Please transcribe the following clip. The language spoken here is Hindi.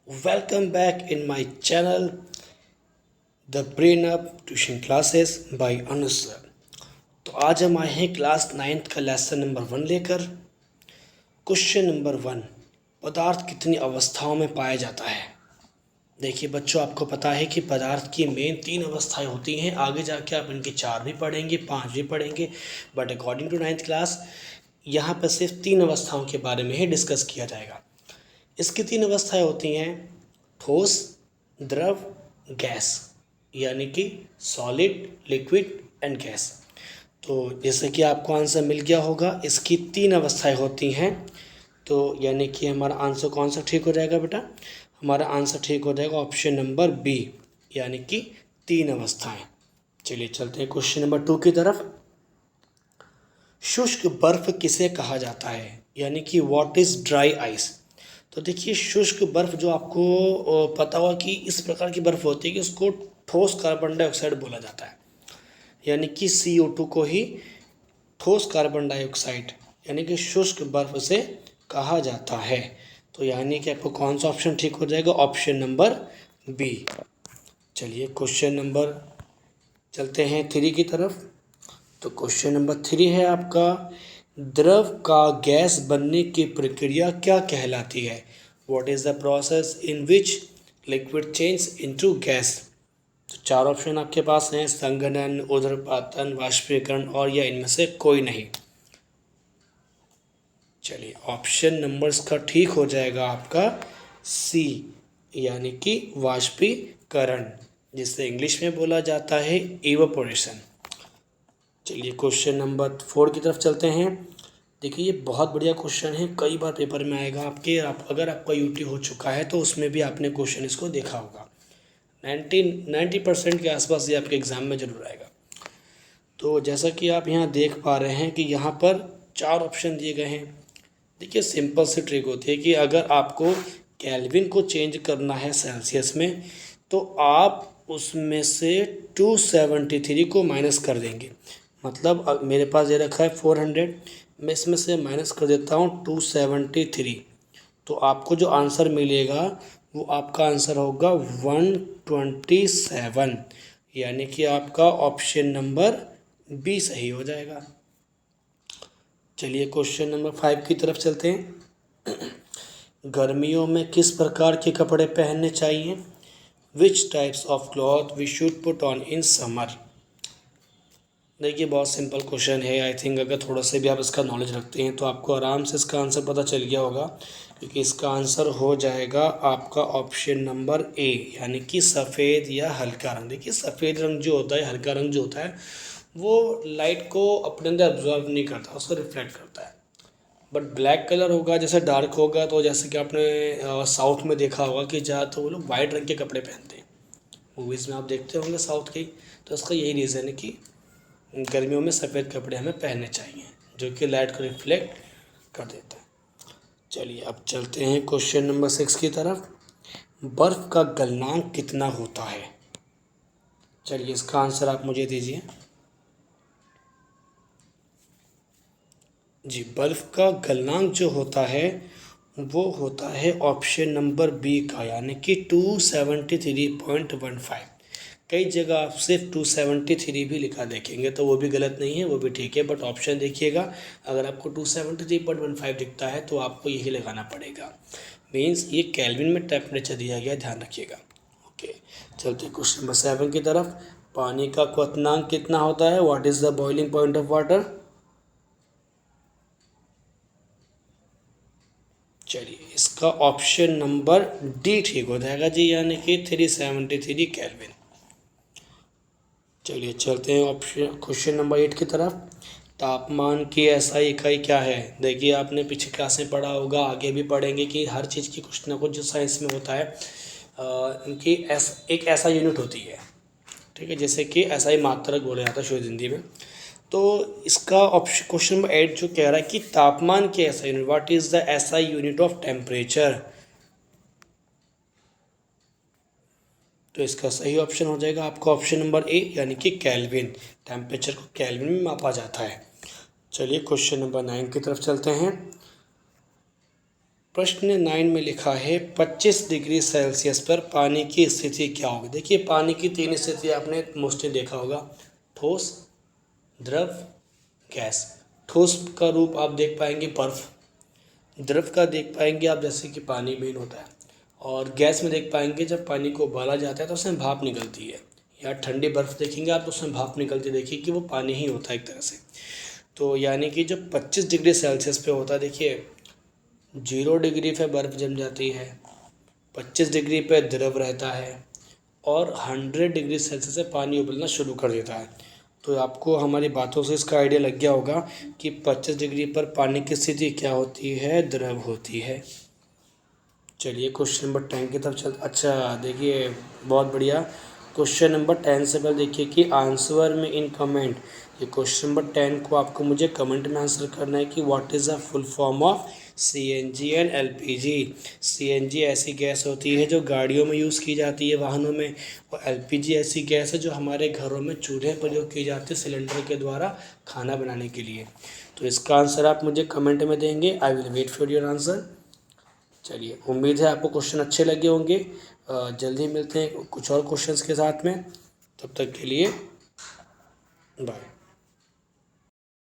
Welcome back in my channel, The Brain Up Tuition Classes by Anush sir। तो आज हम आए हैं क्लास 9th का लेसन नंबर 1 लेकर। क्वेश्चन नंबर 1, पदार्थ कितनी अवस्थाओं में पाया जाता है। देखिए बच्चों, आपको पता है कि पदार्थ की मेन 3 अवस्थाएं होती हैं। आगे जाके आप इनके 4 भी पढ़ेंगे, 5 भी पढ़ेंगे, but according to 9th class यहाँ पर सिर्फ 3 अवस्थाओं के बारे में ही डिस्कस किया जाएगा। इसकी 3 अवस्थाएं होती हैं, ठोस, द्रव, गैस, यानी कि सॉलिड, लिक्विड एंड गैस। तो जैसे कि आपको आंसर मिल गया होगा, इसकी 3 अवस्थाएं होती हैं। तो यानी कि हमारा आंसर कौन सा ठीक हो जाएगा बेटा? हमारा आंसर ठीक हो जाएगा ऑप्शन नंबर बी, यानी कि 3 अवस्थाएं। चलिए चलते हैं क्वेश्चन नंबर 2 की तरफ। शुष्क बर्फ किसे कहा जाता है, यानी कि व्हाट इज़ ड्राई आइस। तो देखिए, शुष्क बर्फ़ जो आपको पता होगा कि इस प्रकार की बर्फ़ होती है कि उसको ठोस कार्बन डाइऑक्साइड बोला जाता है, यानी कि CO2 को ही ठोस कार्बन डाइऑक्साइड यानी कि शुष्क बर्फ़ से कहा जाता है। तो यानी कि आपको कौन सा ऑप्शन ठीक हो जाएगा? Option number B. चलिए क्वेश्चन नंबर चलते हैं 3 की तरफ। तो क्वेश्चन नंबर 3 है आपका, द्रव का गैस बनने की प्रक्रिया क्या कहलाती है। What is the process in which liquid change into gas. तो 4 ऑप्शन आपके पास हैं, संघनन, ऊर्ध्वपातन, वाष्पीकरण और या इनमें से कोई नहीं। चलिए ऑप्शन नंबर्स का ठीक हो जाएगा आपका सी, यानी कि वाष्पीकरण, जिसे इंग्लिश में बोला जाता है इवेपोरेशन। चलिए क्वेश्चन नंबर 4 की तरफ चलते हैं। देखिए ये बहुत बढ़िया क्वेश्चन है, कई बार पेपर में आएगा आपके। अगर आपका यूटी हो चुका है तो उसमें भी आपने क्वेश्चन इसको देखा होगा। 90% के आसपास ये आपके एग्ज़ाम में ज़रूर आएगा। तो जैसा कि आप यहाँ देख पा रहे हैं कि यहाँ पर 4 ऑप्शन दिए गए हैं। देखिए सिंपल सी ट्रिक होती है कि अगर आपको केल्विन को चेंज करना है सेल्सियस में, तो आप उसमें से 273 को माइनस कर देंगे। मतलब अब मेरे पास ये रखा है 400, मैं इसमें से माइनस कर देता हूँ 273, तो आपको जो आंसर मिलेगा वो आपका आंसर होगा 127, यानी कि आपका ऑप्शन नंबर बी सही हो जाएगा। चलिए क्वेश्चन नंबर 5 की तरफ चलते हैं। गर्मियों में किस प्रकार के कपड़े पहनने चाहिए। Which types of cloth we should put on in summer. देखिए बहुत सिंपल क्वेश्चन है। आई थिंक अगर थोड़ा सा भी आप इसका नॉलेज रखते हैं तो आपको आराम से इसका आंसर पता चल गया होगा, क्योंकि इसका आंसर हो जाएगा आपका ऑप्शन नंबर ए, यानी कि सफ़ेद या हल्का रंग। देखिए सफ़ेद रंग जो होता है, हल्का रंग जो होता है, वो लाइट को अपने अंदर ऑब्जर्व नहीं करता, उसको रिफ्लेक्ट करता है। बट ब्लैक कलर होगा, जैसे डार्क होगा, तो जैसे कि आपने साउथ में देखा होगा कि ज़्यादा तो वो लोग वाइट रंग के कपड़े पहनते हैं, मूवीज़ में आप देखते होंगे साउथ की। तो इसका यही रीज़न है कि गर्मियों में सफ़ेद कपड़े हमें पहनने चाहिए, जो कि लाइट को रिफ्लेक्ट कर देता है। चलिए अब चलते हैं क्वेश्चन नंबर 6 की तरफ। बर्फ़ का गलनांक कितना होता है। चलिए इसका आंसर आप मुझे दीजिए। जी, बर्फ़ का गलनांक जो होता है वो होता है ऑप्शन नंबर बी का, यानी कि 273.15। कई जगह आप सिर्फ 273 भी लिखा देखेंगे, तो वो भी गलत नहीं है, वो भी ठीक है। बट ऑप्शन देखिएगा, अगर आपको 273.15 दिखता है तो आपको यही लगाना पड़ेगा। मीन्स ये केल्विन में टेम्परेचर दिया गया, ध्यान रखिएगा। ओके, चलते क्वेश्चन नंबर 7 की तरफ। पानी का क्वथनांक कितना होता है। What is the boiling point of water. चलिए इसका ऑप्शन नंबर डी ठीक हो जाएगा जी, यानी कि 373 केल्विन। चलिए चलते हैं ऑप्शन क्वेश्चन नंबर 8 की तरफ। तापमान की एसआई इकाई क्या है। देखिए आपने पिछली क्लास में पढ़ा होगा, आगे भी पढ़ेंगे कि हर चीज़ की कुछ ना कुछ जो साइंस में होता है, इनकी एक ऐसा यूनिट होती है, ठीक है, जैसे कि एसआई मात्रक बोला जाता है शुद्ध हिंदी में। तो इसका ऑप्शन क्वेश्चन नंबर 8 जो कह रहा है कि तापमान की SI unit, what is the SI unit of temperature. तो इसका सही ऑप्शन हो जाएगा आपका ऑप्शन नंबर ए, यानी कि केल्विन। टेम्परेचर को केल्विन में मापा जाता है। चलिए क्वेश्चन नंबर 9 की तरफ चलते हैं। प्रश्न 9 में लिखा है 25 डिग्री सेल्सियस पर पानी की स्थिति क्या होगी। देखिए पानी की 3 स्थिति आपने मोस्टली देखा होगा, ठोस, द्रव, गैस। ठोस का रूप आप देख पाएंगे बर्फ, द्रव का देख पाएंगे आप जैसे कि पानी मेन होता है, और गैस में देख पाएंगे जब पानी को उबाला जाता है तो उसमें भाप निकलती है, या ठंडी बर्फ़ देखेंगे आप तो उसमें भाप निकलती देखिए कि वो पानी ही होता है एक तरह से। तो यानी कि जब 25 डिग्री सेल्सियस पे होता है, देखिए 0 डिग्री पे बर्फ़ जम जाती है, 25 डिग्री पे द्रव रहता है, और 100 डिग्री सेल्सियस से पानी उबलना शुरू कर देता है। तो आपको हमारी बातों से इसका आइडिया लग गया होगा कि 25 डिग्री पर पानी की स्थिति क्या होती है, द्रव होती है। चलिए क्वेश्चन नंबर 10 की तरफ चल। अच्छा देखिए बहुत बढ़िया। क्वेश्चन नंबर 10 से पहले देखिए कि आंसर में इन कमेंट, ये क्वेश्चन नंबर 10 को आपको मुझे कमेंट में आंसर करना है कि what is the full form of CNG and LPG। CNG ऐसी गैस होती है जो गाड़ियों में यूज़ की जाती है, वाहनों में, और LPG ऐसी गैस है जो हमारे घरों में चूल्हे प्रयोग की जाती है सिलेंडर के द्वारा खाना बनाने के लिए। तो इसका आंसर आप मुझे कमेंट में देंगे। I will wait for your answer. चलिए उम्मीद है आपको क्वेश्चन अच्छे लगे होंगे। जल्दी मिलते हैं कुछ और क्वेश्चंस के साथ में, तब तक के लिए बाय।